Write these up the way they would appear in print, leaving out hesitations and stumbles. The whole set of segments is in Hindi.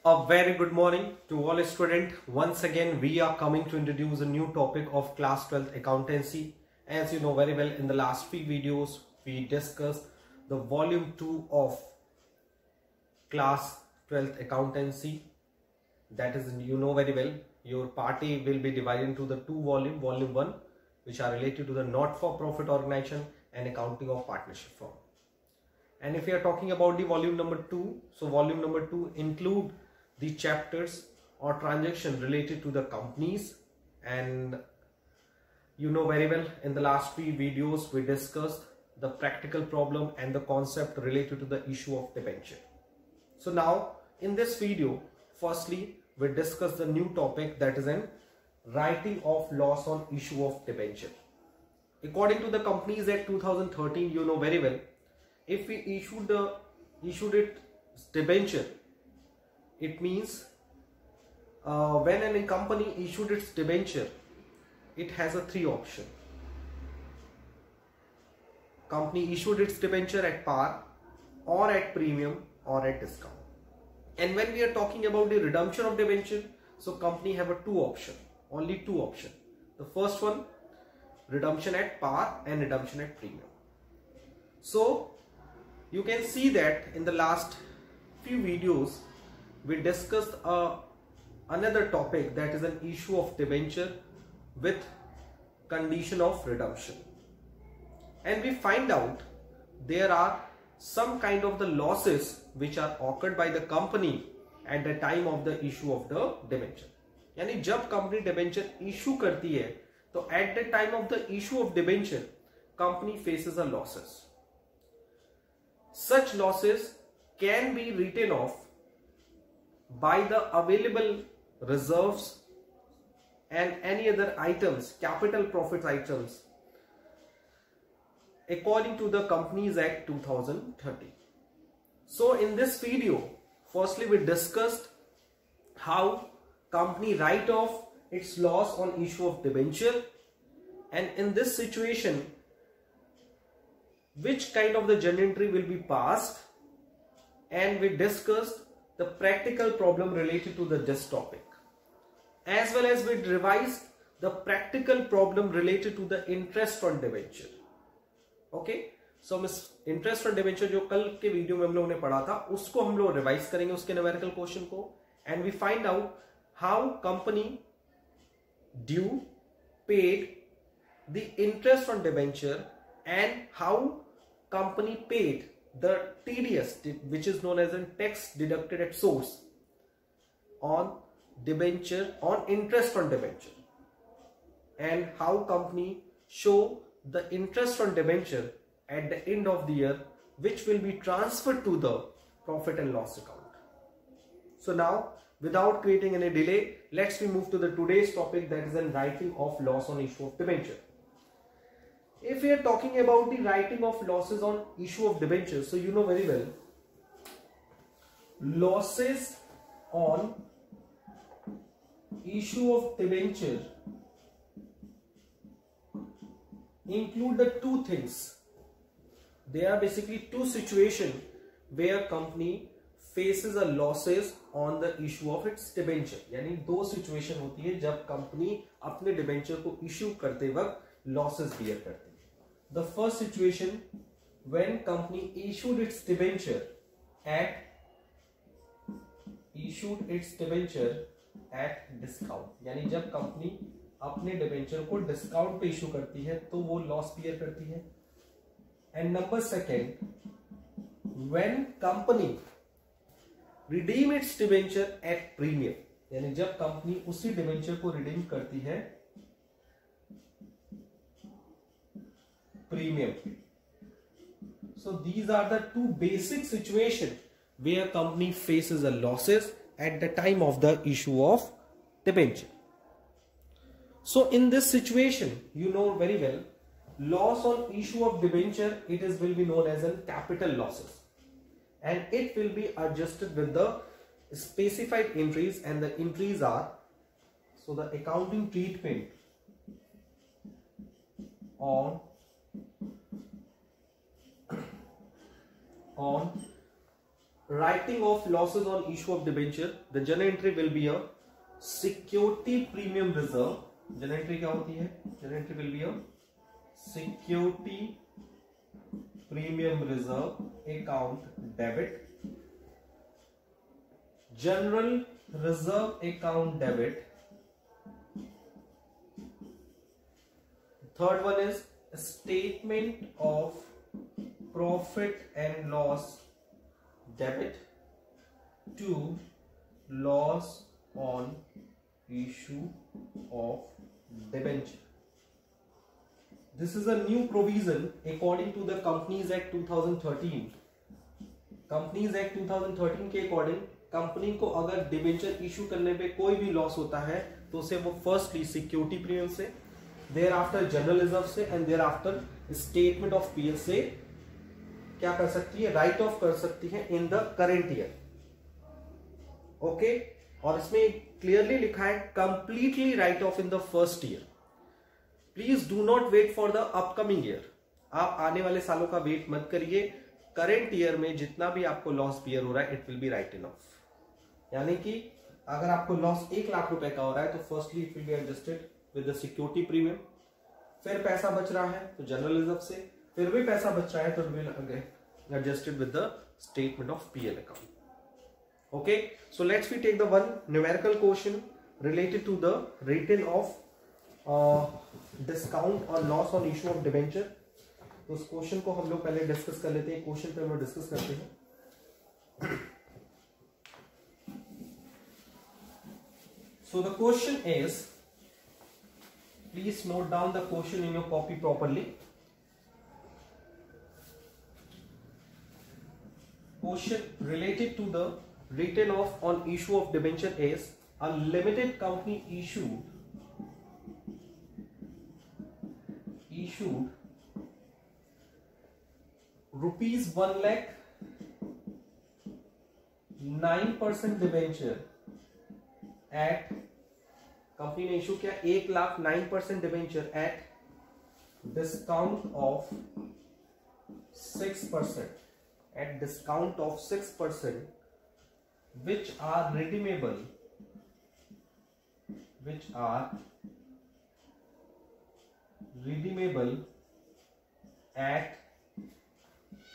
A very good morning to all students. Once again, we are coming to introduce a new topic of class 12th accountancy. As you know very well, in the last few videos, we discussed the volume 2 of class 12th accountancy. That is, you know very well, your party will be divided into the two volume 1, which are related to the not-for-profit organization and accounting of partnership firm. And if we are talking about the volume number 2, so volume number 2 include the chapters or transaction related to the companies. And you know very well, in the last few videos we discussed the practical problem and the concept related to the issue of debenture. So now in this video, firstly we discuss the new topic, that is an writing of loss on issue of debenture. According to the Companies Act 2013, you know very well, if we issued it debenture, it means when a company issued its debenture, it has a three option. Company issued its debenture at par or at premium or at discount. And when we are talking about the redemption of debenture, so company have a only two option. The first one, redemption at par and redemption at premium. So you can see that in the last few videos we discussed another topic, that is an issue of debenture with condition of redemption, and we find out there are some kind of the losses which are occurred by the company at the time of the issue of the debenture. यानी जब कंपनी डिबेंचर इशू करती है तो at the time of the issue of debenture company faces a losses. Such losses can be written off by the available reserves and any other items, capital profit items, according to the Companies Act 2013. So in this video, firstly we discussed how company write off its loss on issue of debenture, and in this situation which kind of the journal entry will be passed, and we discussed the practical problem related to this topic, as well as we revised the practical problem related to the interest on debenture. Okay, so miss interest on debenture जो कल के वीडियो में हम लोगों ने पढ़ा था, उसको हम लोग रिवाइज करेंगे, उसके न्यूमेरिकल क्वेश्चन को, and we find out how company due paid the interest on debenture and how company paid the TDS, which is known as a tax deducted at source, on debenture, on interest on debenture, and how company show the interest on debenture at the end of the year, which will be transferred to the profit and loss account. So now, without creating any delay, let's we move to the today's topic, that is in writing of loss on issue of debenture. If we are talking about the writing of losses on issue of debenture, so you know very well, losses on issue of debenture include the two things. There are basically two situations where company faces a losses on the issue of its debenture. यानी दो situation होती है जब कंपनी अपने debenture को issue करते वक्त losses bear करती है. The first situation, when company issued its debenture at discount, यानी जब कंपनी अपने डिबेंचर को डिस्काउंट पे इशू करती है तो वो लॉस बियर करती है. And number second, when company redeem it's debenture at premium, यानी जब कंपनी उसी डिबेंचर को रिडीम करती है premium. So these are the two basic situations where company faces a losses at the time of the issue of debenture. So in this situation, you know very well, loss on issue of debenture, will be known as a capital losses, and it will be adjusted with the specified entries, and the entries are, so the accounting treatment on writing of losses on issue of debenture, the journal entry will be a security premium reserve. journal entry क्या होती है? journal entry will be a security premium reserve account debit, general reserve account debit. Third one is statement of profit and loss debit to loss on issue of debenture. This is a new provision according to the Companies Act 2013. Companies Act 2013 के अकॉर्डिंग कंपनी को अगर डिबेंचर इशू करने पे कोई भी लॉस होता है तो उसे वो फर्स्टली सिक्योरिटी प्रीमियम से, देयर आफ्टर जनरल रिजर्व से and thereafter statement of PL से क्या कर सकती है? राइट ऑफ कर सकती है in the current year. Okay, और इसमें क्लियरली लिखा है completely write off in the first year. Please do not wait for the upcoming year. आप आने वाले सालों का वेट मत करिए. करेंट ईयर में जितना भी आपको लॉस बियर हो रहा है it will B right in of. यानी कि अगर आपको लॉस 1 लाख रुपए का हो रहा है तो firstly it will be adjusted with the security premium. फिर पैसा बच रहा है तो जनरल रिजर्व से, फिर भी पैसा बच रहा है तो will adjusted with the statement of PL account. Okay, so let's we take the one numerical question related to the return of discount और loss on issue of debenture. तो उस क्वेश्चन को हम लोग पहले डिस्कस कर लेते हैं. क्वेश्चन पे हम लोग डिस्कस करते हैं. So the question is, please note down the question in your copy properly. Question related to the written off on issue of debenture is a limited company issued rupees 1 lakh 9% debenture at, company ने इशू किया 1 lakh 9% debenture at discount of 6%, at discount of 6%, which are redeemable at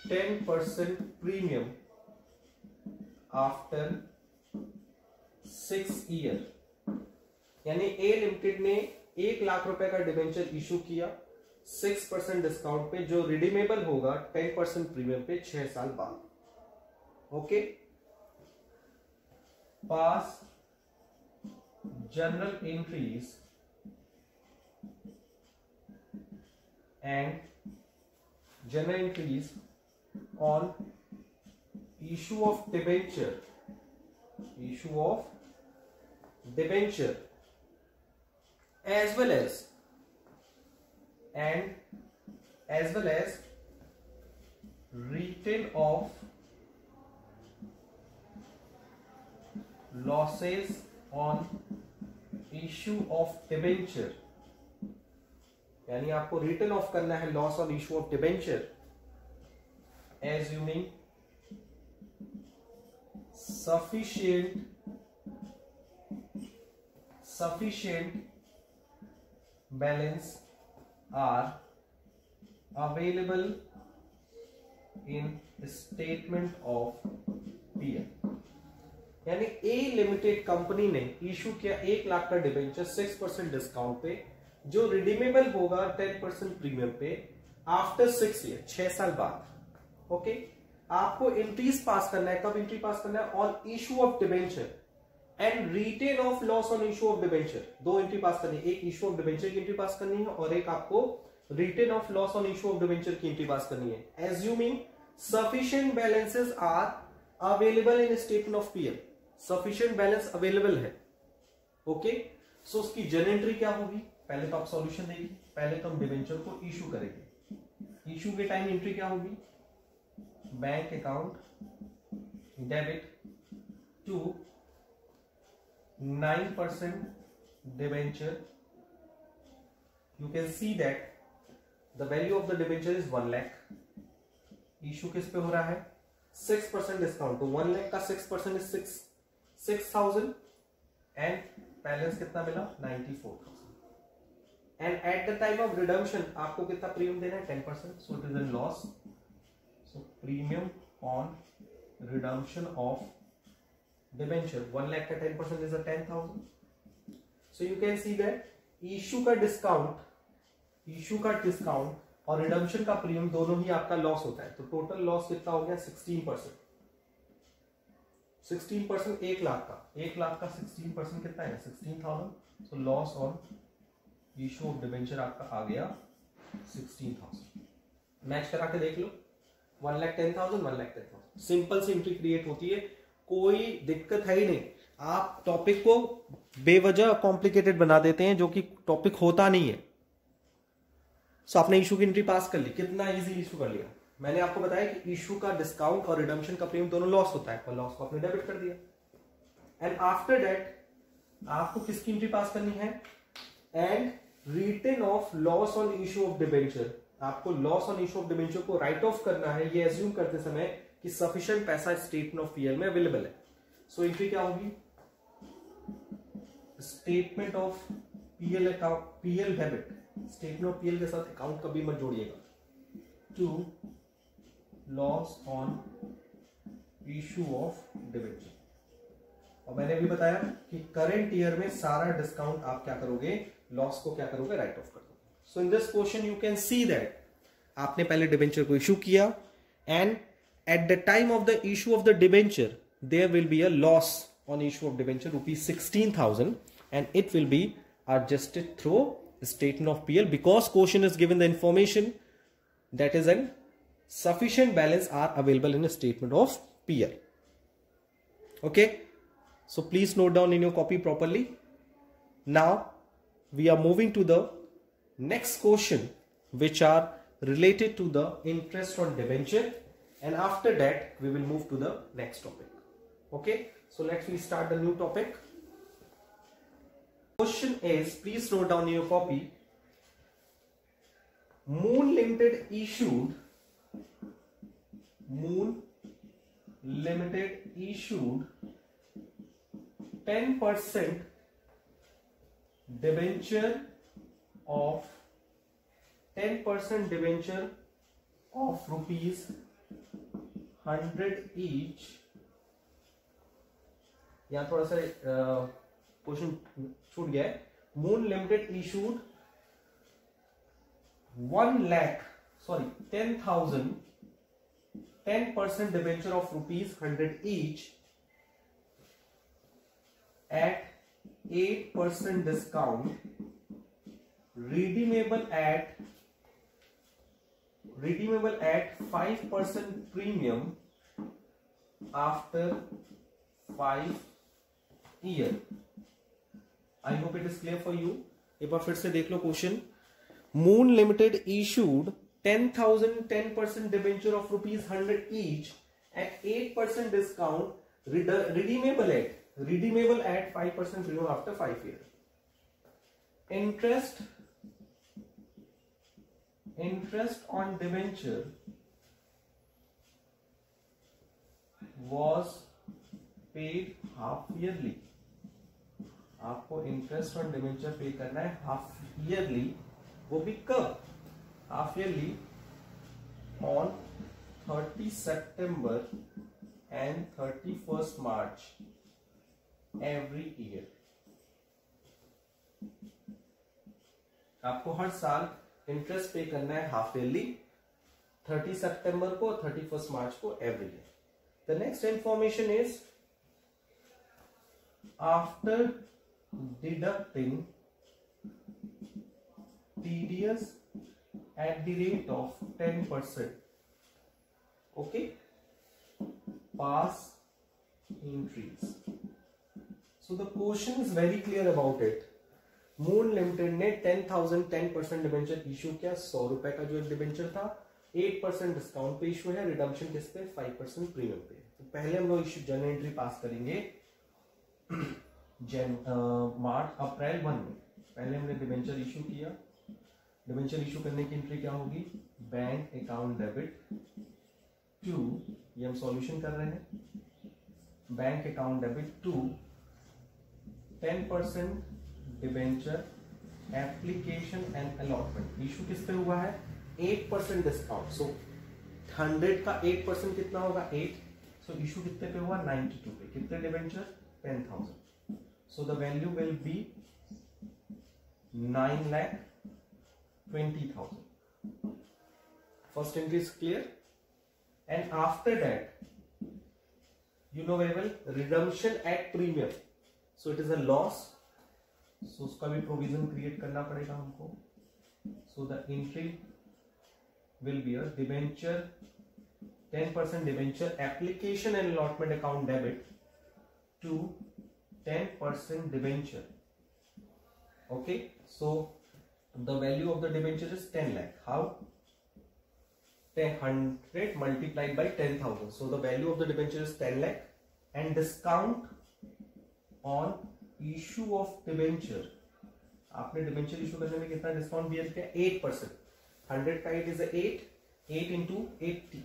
10% premium after 6 year. यानी ए लिमिटेड ने 1 लाख रुपए का डिबेंचर इशू किया 6% डिस्काउंट पे, जो रिडीमेबल होगा 10% प्रीमियम पे 6 साल बाद. Okay, pass general entries and general entries on issue of debenture as well as return of losses on issue of debenture. यानी आपको रिटर्न ऑफ करना है loss on issue of debenture, assuming sufficient balance are available in statement of PL. यानी ए लिमिटेड कंपनी ने इशू किया 1 लाख का डिबेंचर 6% डिस्काउंट पे, जो रिडीमेबल होगा 10% प्रीमियम पे आफ्टर 6 ईयर, 6 साल बाद. ओके, आपको एंट्रीज पास करना है. कब एंट्री पास करना है? On issue of debenture and written off loss on issue of debenture. 2 entry pass करनी है. एक इशू ऑफ डिबेंचर की एंट्री पास करनी है और एक आपको written off loss on issue of debenture की एंट्री पास करनी है. Assuming sufficient balances are available in statement of PL. Sufficient balance available है. ओके, सो उसकी जनरल एंट्री क्या होगी? पहले तो आप सॉल्यूशन देंगे, पहले तो हम डिबेंचर को इशू करेंगे. इशू के टाइम एंट्री क्या होगी? Bank account debit to 9% debenture. You can see that the value of the debenture is 1 lakh. Issue किस पे हो रहा है? 6% डिस्काउंट, तो 1 लाख का 6% इज 6,000 एंड बैलेंस कितना मिला 94,000। And at the time of redemption आपको कितना प्रीमियम देना है 10%, so it is a loss. So premium on redemption of debenture 1 lakh का 10% is 10,000। So you can see that issue का डिस्काउंट और रिडम्पशन का प्रीमियम दोनों ही आपका लॉस होता है। तो टोटल लॉस कितना हो गया 16%। 16% 1 लाख का 16% कितना है 16,000। So loss on issue of debenture आपका आ गया 16,000। मैच करा के देख लो 1,10,000 1,10,000। सिंपल सी एंट्री क्रिएट होती है, कोई दिक्कत है ही नहीं। आप टॉपिक को बेवजह कॉम्प्लिकेटेड बना देते हैं जो कि टॉपिक होता नहीं है। सो आपने इशू की एंट्री पास कर ली, कितना इजी इशू कर लिया। मैंने आपको बताया कि इशू का डिस्काउंट और रिडम्पशन का प्रीमियम दोनों लॉस होता है, और लॉस को आपने डेबिट कर दिया। एंड आफ्टर दैट आपको किसकी एंट्री पास करनी है, and return of loss on issue of debenture. आपको loss on issue of debenture को राइट ऑफ करना है, ये एज्यूम करते समय कि सफिशिएंट पैसा स्टेटमेंट ऑफ पीएल में अवेलेबल है। सो एंट्री क्या होगी, statement of PL account, PL debit, statement of PL के साथ अकाउंट कभी मत जोड़िएगा, to loss on issue of debenture. और मैंने भी बताया कि करंट ईयर में सारा डिस्काउंट आप क्या करोगे, लॉस को क्या करोगे, राइट ऑफ कर दोगे। So in this question you can see that आपने पहले डिबेंचर को इशू किया, and at the time of the issue of the debenture there will be a loss on issue of debenture ₹16,000 and it will be adjusted through statement of PL because question is given the information that is an sufficient balance are available in a statement of PL. Okay, so please note down in your copy properly. Now we are moving to the next question which are related to the interest on debenture, and after that we will move to the next topic. Okay, so let's start the new topic. Question is, please note down in your copy, Moon Limited issued 10% debenture of ₹100 each. यहाँ थोड़ा सा क्वेश्चन छूट गया है। Moon limited issued 10% debenture of ₹100 each at 8% discount, redeemable at 5% premium after 5 year. I hope it is clear for you. एक बार फिर से देख लो question. Moon limited issued 10% debenture of ₹100 each at 8% discount, redeemable at 5% premium after 5 years. Interest on debenture was paid half yearly. आपको इंटरेस्ट ऑन डिबेंचर पे करना है हाफ ईयरली, वो भी कब, half yearly on 30 September and 31st March every year. आपको हर साल इंटरेस्ट पे करना है हाफ ईयरली, 30 सितंबर को, 31st मार्च को, every year. The next information is after deducting TDS at the rate of 10%. Okay, pass entries. So the question is very clear about it. Moon limited ने 10% डिबेंचर इशू किया, 100 रुपए का जो डिबेंचर था, 8% डिस्काउंट पे इशू है, रिडम्पशन किस पे, 5% प्रीमियम पे. तो पहले हम लोग इशू जनरल एंट्री पास करेंगे मार्च अप्रैल 1 में. पहले हमने डिबेंचर इशू किया. डिबेंचर इशू करने की एंट्री क्या होगी, बैंक अकाउंट डेबिट टू, ये हम सॉल्यूशन कर रहे हैं, bank account debit to 10% debenture application and allotment. Issue किस पे हुआ है? 8% डिस्काउंट। सो 100 का 8% कितना होगा? 8। सो इशू कितने पे हुआ? 92 पे। कितने debenture? 10,000। So the value will be 9,20,000. First entry is clear, and after that you know very well redemption at premium, so it is a loss, so उसका भी provision create करना पड़ेगा हमको. So the entry will be a debenture 10% debenture application and allotment account debit to 10% debenture. Okay, so the value of the debenture is 10 lakh. How? 100 multiplied by 10,000. So the value of the debenture is 10 lakh, and discount on issue of debenture. आपने डिबेंचर इशू करने में कितना डिस्काउंट दिया था? 8%. 100 का 8 is 8. 8 into 80,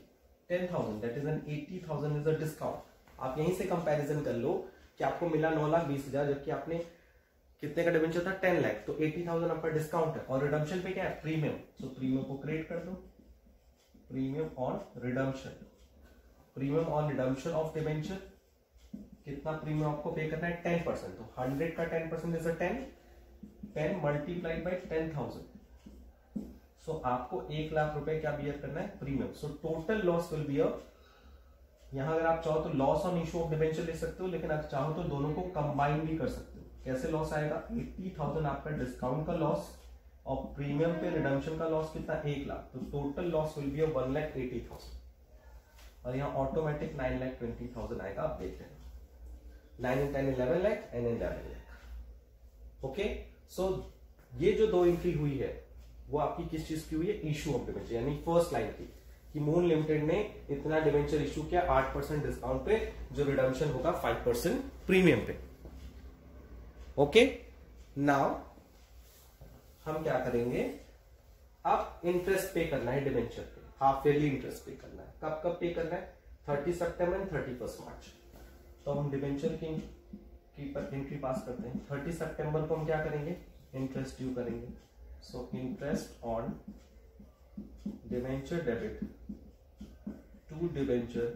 10,000. That is an 80,000 is a discount. आप यहीं से कंपैरिजन कर लो कि आपको मिला 9,20,000, जबकि आपने कितने का डिबेंचर था? 10 लाख. तो 80,000 आपका डिस्काउंट है, और रिडम्पशन पे क्या है? प्रीमियम. सो प्रीमियम को क्रिएट कर दो. Premium on redemption. Premium on redemption of debenture, कितना प्रीमियम आपको पे करना है? 10%. तो 100 का 10% इज 10 मल्टीप्लाइड बाई 10,000. सो आपको 1 लाख रुपए क्या बियर करना है? Premium. So total loss will be यहां अगर आप चाहो तो loss on issue of debenture ले सकते हो, लेकिन अगर चाहो तो दोनों को कंबाइन भी कर सकते हो. कैसे लॉस आएगा? 80,000 आपका डिस्काउंट का लॉस, और प्रीमियम पे रिडम्पशन का लॉस कितना? 1 लाख. तो टोटल लॉस विल बी 1,80,000, और यहाँ ऑटोमेटिक 9,20,000 आएगा. आप देख रहे हैं 9 and 10 11 lakh and 11 lakh. Okay, so ये जो दो एंट्री हुई है वो आपकी किस चीज की हुई है? इशू ऑफ डिबेंचर, यानी फर्स्ट लाइन की कि मून लिमिटेड ने इतना डिबेंचर इशू किया 8% डिस्काउंट पे, जो रिडम्पशन होगा 5% प्रीमियम पे. ओके, नाउ हम क्या करेंगे? अब इंटरेस्ट पे करना है डिबेंचर पे, हाफ ईयरली इंटरेस्ट पे करना है. कब कब पे करना है? 30 सितंबर एंड 31 मार्च. तो हम डिबेंचर की पर एंट्री पास करते हैं. 30 सितंबर को हम क्या करेंगे? इंटरेस्ट ड्यू करेंगे. So interest on debenture debit to debenture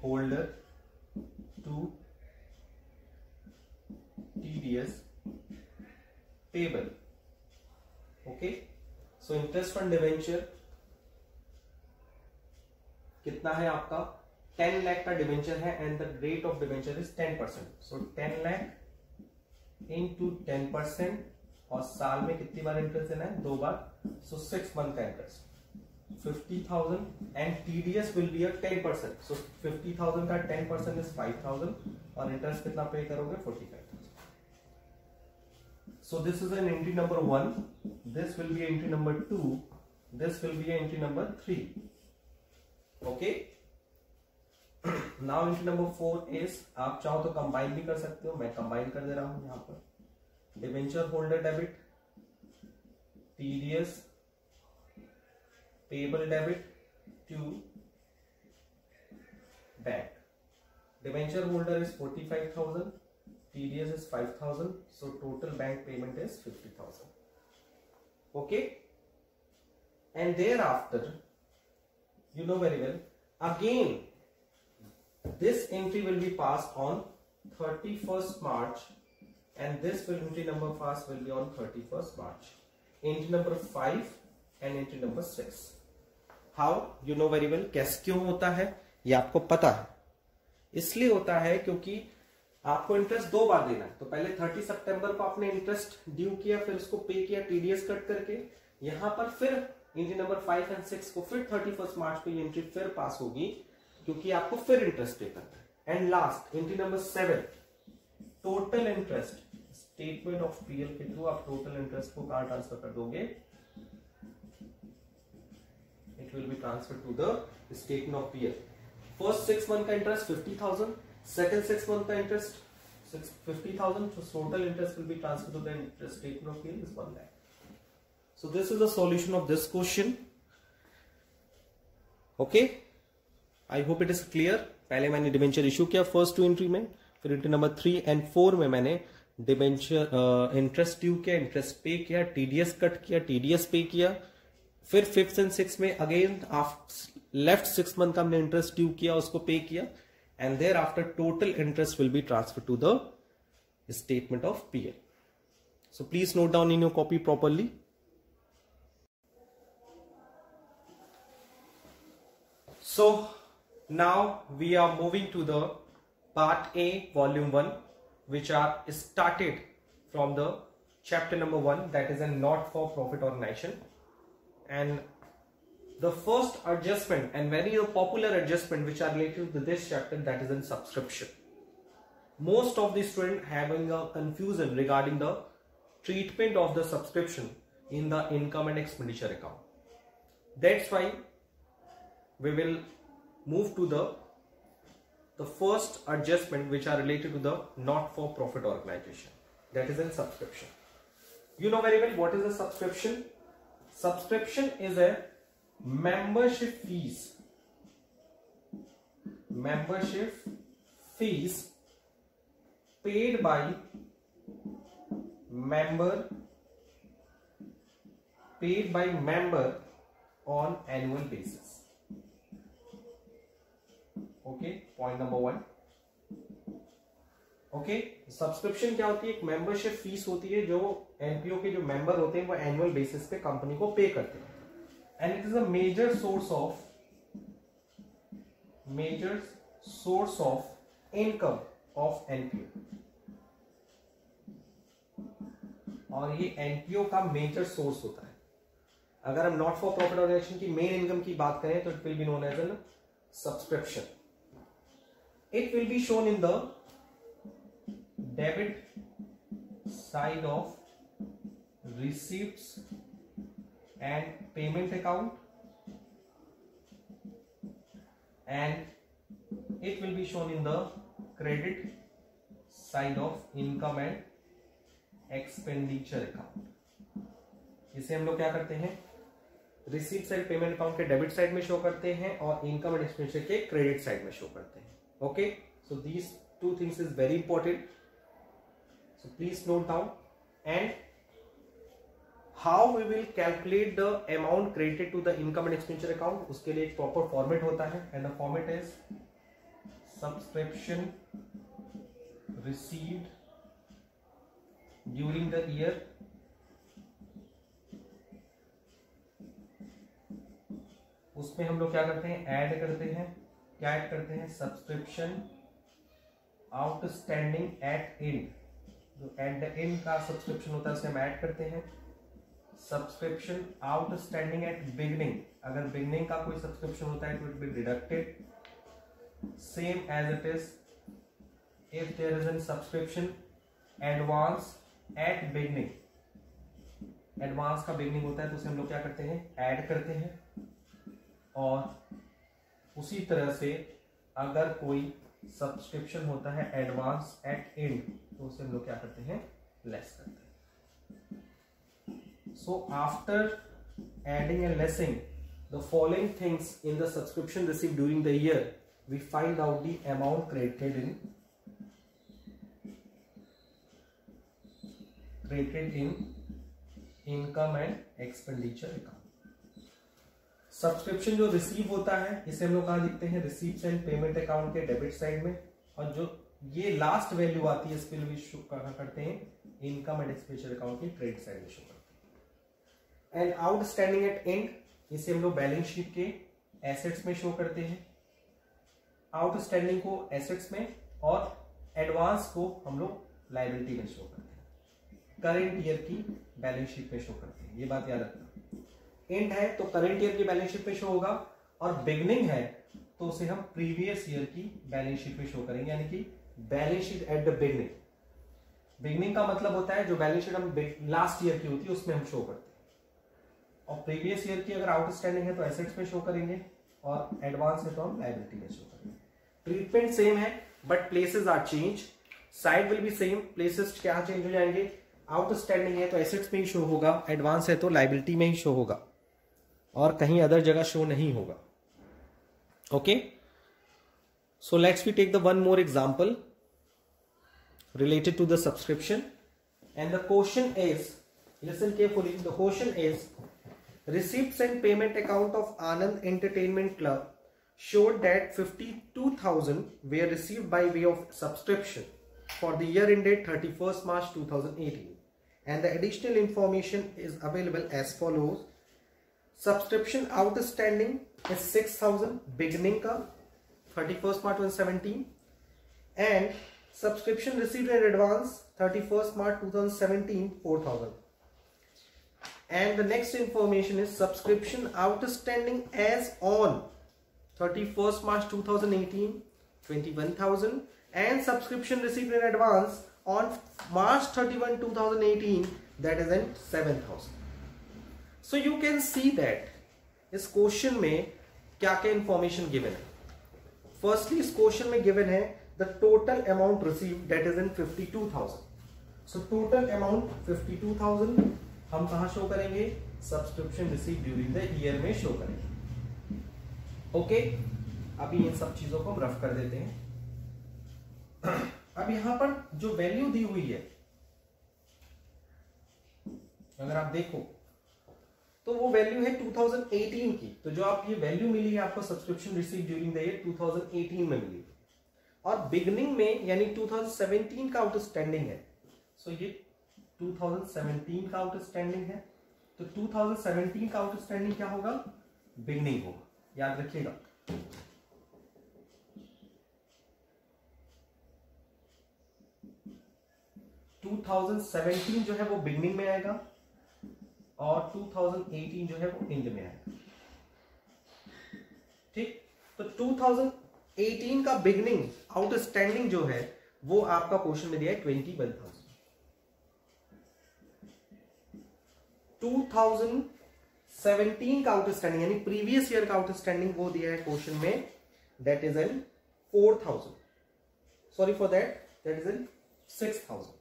holder to TDS payable. Okay, so interest on debenture कितना है आपका? 10 लाख का डिबेंचर है, and the rate of debenture is 10%. So 10 lakh into 10%, और साल में कितनी बार इंटरेस्ट देना है? 2 बार. सो 6 मंथ का interest 50,000, and TDS will be 10%. सो 50,000 का 10% इज 5,000, और इंटरेस्ट कितना पे करोगे? 45,000. So this is an entry number 1, this will be entry number 2, this will be entry number 3. Okay, now entry number 4 is, आप चाहो तो कंबाइन भी कर सकते हो, मैं कंबाइन कर दे रहा हूं यहां पर. Debenture holder debit, TDS payable debit to bank. Debenture holder is 45,000, TDS is 5,000, so total bank payment is 50,000. Okay, and thereafter, you know very well, again this entry will be passed on 31st March, and this entry number passed will be on 31st March. Entry number 5 and entry number 6. How? You know very well. कैसे क्यों होता है ये आपको पता है. इसलिए होता है क्योंकि आपको इंटरेस्ट 2 बार देना है. तो पहले 30 सितंबर को आपने इंटरेस्ट ड्यू किया, फिर उसको पे किया TDS कट करके. यहां पर फिर एंट्री नंबर 5 एंड 6 को फिर 31 मार्च को ये एंट्री फिर पास होगी, क्योंकि आपको फिर इंटरेस्ट पे करना है. And last entry number 7, total interest. Statement of PL के थ्रू आप टोटल इंटरेस्ट को कहां ट्रांसफर कर दोगे? It will be transfer to the statement of PL. First 6 month का इंटरेस्ट 50,000, second 6 month का interest 50,000, so total interest will be transferred to the interest statement of PL is 1 lakh. So this is the solution of this question. Okay, I hope it is clear. पहले मैंने डिबेंचर इशू किया फर्स्ट 2 एंट्री में, फिर एंट्री नंबर 3 एंड 4 में मैंने डिबेंचर इंटरेस्ट ड्यू किया, इंटरेस्ट पे किया, टीडीएस कट किया, टीडीएस पे किया, फिर 5th एंड 6th में अगेन लेफ्ट 6 मंथ का हमने इंटरेस्ट ड्यू किया, उसको पे किया, and thereafter total interest will be transfer to the statement of PL. So please note down in your copy properly. So now we are moving to the part A volume 1, which are started from the chapter number 1, that is a not for profit organization. And the first adjustment and very popular adjustment which are related to this chapter, that is in subscription. Most of the students having a confusion regarding the treatment of the subscription in the income and expenditure account. That's why we will move to the first adjustment which are related to the not for profit organization, that is in subscription. You know very well what is a subscription. Subscription is a membership fees paid by member on annual basis. Okay, point number 1। Okay, subscription क्या होती है? एक मेंबरशिप फीस होती है जो एनपीओ के जो मेंबर होते हैं वो एनुअल बेसिस पे कंपनी को पे करते हैं, and it is a major source of income of NPO, और ये एनपीओ का मेजर सोर्स होता है। अगर हम नॉट फॉर प्रॉफिट ऑर्गेनाइजेशन की मेन इनकम की बात करें तो it will be known as an subscription. It will be shown in the debit side of receipts and payment account, and it will be shown in the credit side of income and expenditure account. इसे हम लोग क्या करते हैं? रिसीट साइड पेमेंट अकाउंट के डेबिट साइड में शो करते हैं और इनकम एंड एक्सपेंडिचर के क्रेडिट साइड में शो करते हैं। Okay, so these 2 things is very important, so please note down. And how we will calculate the amount credited to the income and expenditure account, उसके लिए एक प्रॉपर फॉर्मेट होता है, and the format is subscription received during the year उसमें हम लोग क्या करते हैं? ऐड करते हैं। क्या ऐड करते हैं? सब्सक्रिप्शन आउटस्टैंडिंग एट एंड, जो एट द एंड का सब्सक्रिप्शन होता है उसे हम ऐड करते हैं। सब्सक्रिप्शन आउटस्टैंडिंग एट बिगनिंग, अगर बिगनिंग का कोई सब्सक्रिप्शन होता है तो it will be deducted. Same as it is if there is an subscription advance at beginning, advance का बिगनिंग होता है तो उसे हम लोग क्या करते हैं? ऐड करते हैं। और उसी तरह से अगर कोई सब्सक्रिप्शन होता है एडवांस एट एंड तो उसे हम लोग क्या करते हैं? लेस करते हैं। So after adding and lessing the following things in the subscription received during the year, we find out the amount credited in income and expenditure account. Subscription जो रिसीव होता है इसे हम लोग कहां लिखते हैं? रिसीप्ट एंड पेमेंट अकाउंट के डेबिट साइड में, और जो ये लास्ट वैल्यू आती है इसके लिए शो करते हैं इनकम एंड एक्सपेंडिचर अकाउंट के क्रेडिट साइड में शो करते हैं। एंड आउटस्टैंडिंग एट एंड, इसे हम लोग बैलेंस शीट के एसेट्स में शो करते हैं। आउटस्टैंडिंग को एसेट्स में और एडवांस को हम लोग लायबिलिटी में शो करते हैं, करेंट ईयर की बैलेंस शीट में शो करते हैं। ये बात याद रखना। एंड है तो करंट ईयर की बैलेंस शीट पे शो होगा, और बिगनिंग है तो उसे हम प्रीवियस ईयर की बैलेंस शीट पे शो करेंगे, यानी कि balance sheet at the beginning. Beginning का मतलब होता है जो बैलेंस शीट हम लास्ट ईयर की होती है उसमें हम शो करते हैं, और प्रीवियस ईयर की अगर आउटस्टैंडिंग है तो एसेट्स में शो करेंगे, और एडवांस है तो हम लायबिलिटी में शो करेंगे। ट्रीटमेंट सेम है but places are change, side will be same, places क्या चेंज हो जाएंगे? आउटस्टैंडिंग है तो एसेट्स में ही शो होगा, एडवांस है तो लायबिलिटी में ही शो होगा, और कहीं अदर जगह शो नहीं होगा। Okay, So let's we take the one more example related to the subscription, and the question is, listen carefully, the question is, receipts and payment account of Anand Entertainment Club showed that 52,000 were received by way of subscription for the year ended 31st March 2018, and the additional information is available as follows. Subscription outstanding is 6,000 beginning का 31st March 2017, and subscription received in advance 31st March 2017 4,000. And the next information is subscription outstanding as on 31st March 2018 21,000, and subscription received in advance on March 31 2018, that is in 7,000. So you can see that इस क्वेश्चन में क्या क्या इंफॉर्मेशन गिवन है. फर्स्टली इस क्वेश्चन में गिवन है the total amount received that is in 52,000. So total amount 52,000 हम कहां शो करेंगे, subscription receive during the year में शो करेंगे. ओके, अभी इन सब चीजों को हम रफ कर देते हैं. अब यहां पर जो वैल्यू दी हुई है, अगर आप देखो तो वो वैल्यू है 2018 की. तो जो आप ये वैल्यू मिली है आपको subscription receive during the year 2018 में मिली, और बिगनिंग में यानी 2017 का आउटस्टैंडिंग है. सो ये 2017 का आउटस्टैंडिंग है, तो 2017 का आउटस्टैंडिंग क्या होगा, बिगनिंग होगा. याद रखिएगा. टू 2017 जो है वो बिगनिंग में आएगा और 2018 जो है वो एंड में आएगा. ठीक, तो 2018 का बिगनिंग आउटस्टैंडिंग जो है वो आपका क्वेश्चन में दिया है 21,000. 2017 का आउटस्टैंडिंग यानी प्रीवियस ईयर का आउटस्टैंडिंग वो दिया है क्वेश्चन में, that is in 4,000. Sorry for that is in 6,000.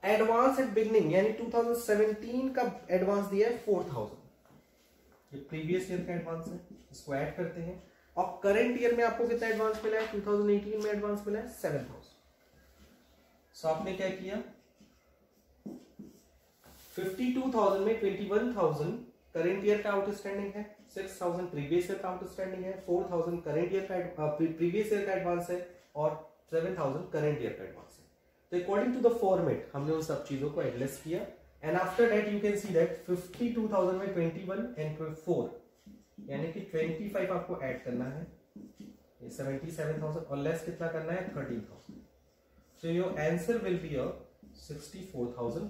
Advance at beginning यानी 2017 का एडवांस दिया है 4,000. ये प्रीवियस ईयर का एडवांस है, इसको ऐड करते हैं. और करंट ईयर में आपको कितना एडवांस मिला है, 2018 में एडवांस मिला है 7,000. सो आपने क्या किया, 52,000 में 21,000 करंट ईयर का आउटस्टैंडिंग है, 6,000 प्रीवियस ईयर का आउटस्टैंडिंग है, 4,000 करंट ईयर का प्रीवियस ईयर का एडवांस है, और 7,000 करंट ईयर का एडवांस है. तो अकॉर्डिंग टू द फॉर्मेट हमने उन सब चीजों को एडजस्ट किया. And after that you can see that 52,000 में 21 एंड 4 यानी कि 25 आपको ऐड करना है, ये 77,000, और लेस कितना करना है, 13,000. So your answer will be 64,000.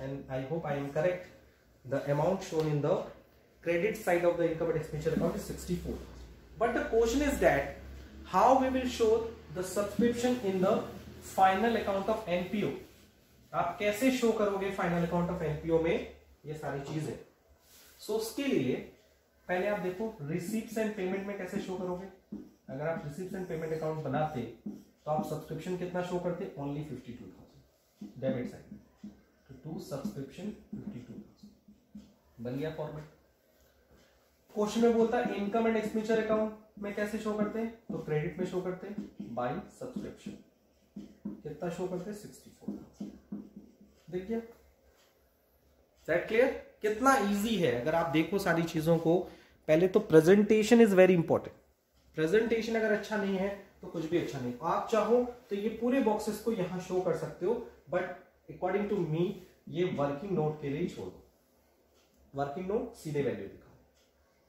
And I hope I am correct. The amount shown in the credit side of the income and expenditure account is 64,000. But the question is that how we will show the subscription in the final account of NPO. आप कैसे शो करोगे फाइनल अकाउंट ऑफ एनपीओ में ये सारी चीजें. सो उसके लिए पहले आप देखो रिसीप्ट्स एंड पेमेंट में कैसे शो करोगे. अगर आप रिसीप्ट्स एंड पेमेंट अकाउंट बनाते तो आप सब्सक्रिप्शन कितना शो करते, only 52,000 debit side, to subscription 52,000. बन गया फॉर्मेट. क्वेश्चन में बोलता है इनकम एंड एक्सपेंडिचर अकाउंट में कैसे शो करते हैं, तो क्रेडिट में शो करते हैं बाय सब्सक्रिप्शन. कितना शो करते हैं, 64,000. देखिए दैट क्लियर. कितना इजी है अगर आप देखो सारी चीजों को. पहले तो presentation is very important. Presentation अगर अच्छा नहीं है तो कुछ भी अच्छा नहीं. आप चाहो तो ये पूरे बॉक्सेस को यहां शो कर सकते हो, बट अकॉर्डिंग टू मी ये वर्किंग नोट के लिए ही छोड़ दो. वर्किंग नोट सीधे वैल्यू दिखाओ,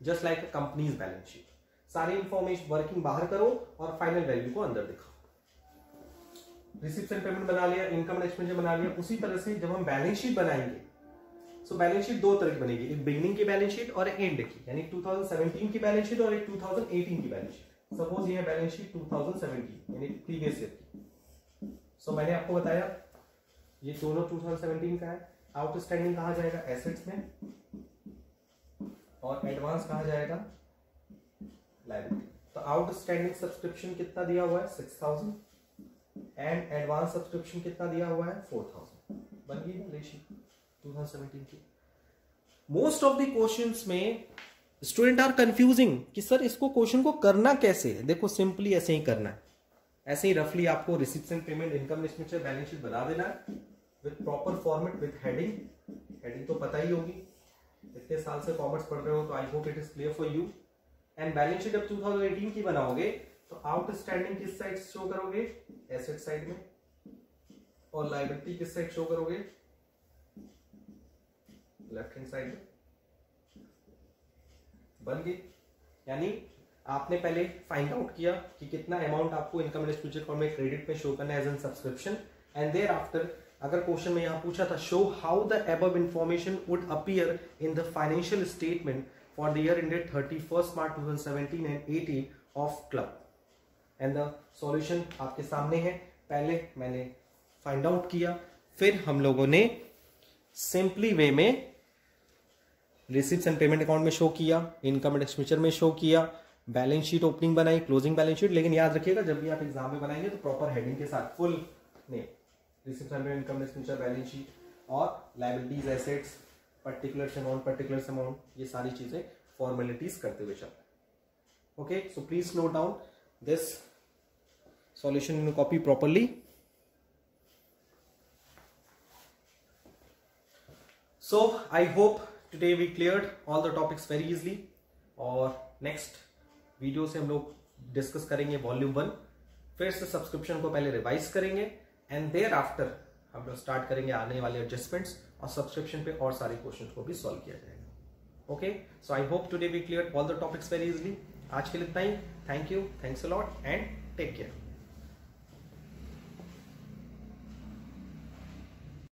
जस्ट लाइक अ कंपनीज बैलेंस शीट. सारी इंफॉर्मेशन वर्किंग बाहर करो और फाइनल वैल्यू को अंदर दिखाओ. रिसीप्ट एंड पेमेंट बना लिया, इनकम एंड एक्सपेंडिचर बना लिया. उसी तरह से जब हम बैलेंस शीट बनाएंगे, सो बैलेंस शीट दो तरह की बनेगी, एक बिगिनिंग की बैलेंस शीट और एक एंड की, यानी 2017 की बैलेंस शीट और एक 2018 की बैलेंस शीट. सपोज ये है बैलेंस शीट 2017 यानी प्रीवियस ईयर की. सो मैंने आपको बताया ये दोनों 2017 का है. आउटस्टैंडिंग कहा जाएगा एसेट्स में, और एडवांस कहा जाएगा लायबिलिटी. तो आउटस्टैंडिंग सब्सक्रिप्शन कितना दिया हुआ है, 6,000, एंड एडवांस सब्सक्रिप्शन कितना दिया हुआ है, 4,000. बन गई बैलेंस शीट 2017 की. मोस्ट ऑफ द क्वेश्चंस में स्टूडेंट आर कंफ्यूजिंग कि सर इसको क्वेश्चन को करना कैसे है। देखो सिंपली ऐसे ही करना है, ऐसे ही रफली आपको receipts and payment, income structure, balance sheet बना देना है with proper format, with heading तो पता ही होगी, इतने साल से कॉमर्स पढ़ रहे हो तो I hope it is clear for you. And balance sheet अब 2018 की बनाओगे तो आउटस्टैंडिंग किस साइड शो करोगे, एसेट साइड में, और लायबिलिटी किस साइड शो करोगे, लेफ्ट हैंड साइड में। बन गई, यानी आपने पहले फाइंड आउट किया कि कितना अमाउंट आपको इनकम एंड फ्यूचर अकाउंट में क्रेडिट पे शो करना है as an subscription, and thereafter अगर क्वेश्चन में यहां पूछा था show how the above information would appear in the financial statement for the year ended 31 March 2017 and 18 of club, and the solution आपके सामने है। पहले मैंने फाइंड आउट किया, फिर हम लोगों ने सिंपली वे में रिसीप्ट्स एंड पेमेंट अकाउंट में शो किया, इनकम एंड एक्सपेंडिचर में शो किया, बैलेंस शीट ओपनिंग बनाई, क्लोजिंग बैलेंस शीट। लेकिन याद रखिएगा जब भी आप एग्जाम में बनाएंगे तो प्रॉपर हेडिंग के साथ full name, receipts and payment, income expenditure, balance sheet और लायबिलिटीज, एसेट्स, पर्टिकुलर अमाउंट, ये सारी चीजें फॉर्मेलिटीज करते हुए चलते। Okay, so please note down this solution in copy properly. So I hope today we cleared all the topics very easily, और नेक्स्ट वीडियो से हम लोग डिस्कस करेंगे वॉल्यूम 1, फिर से सब्सक्रिप्शन को पहले रिवाइज करेंगे एंड देयर आफ्टर हम लोग स्टार्ट करेंगे आने वाले एडजस्टमेंट्स, और सब्सक्रिप्शन पे और सारे क्वेश्चंस को भी सॉल्व किया जाएगा। Okay, so I hope today we clear all the topics very easily. आज के लिए इतना ही। Thank you, thanks a lot and take care.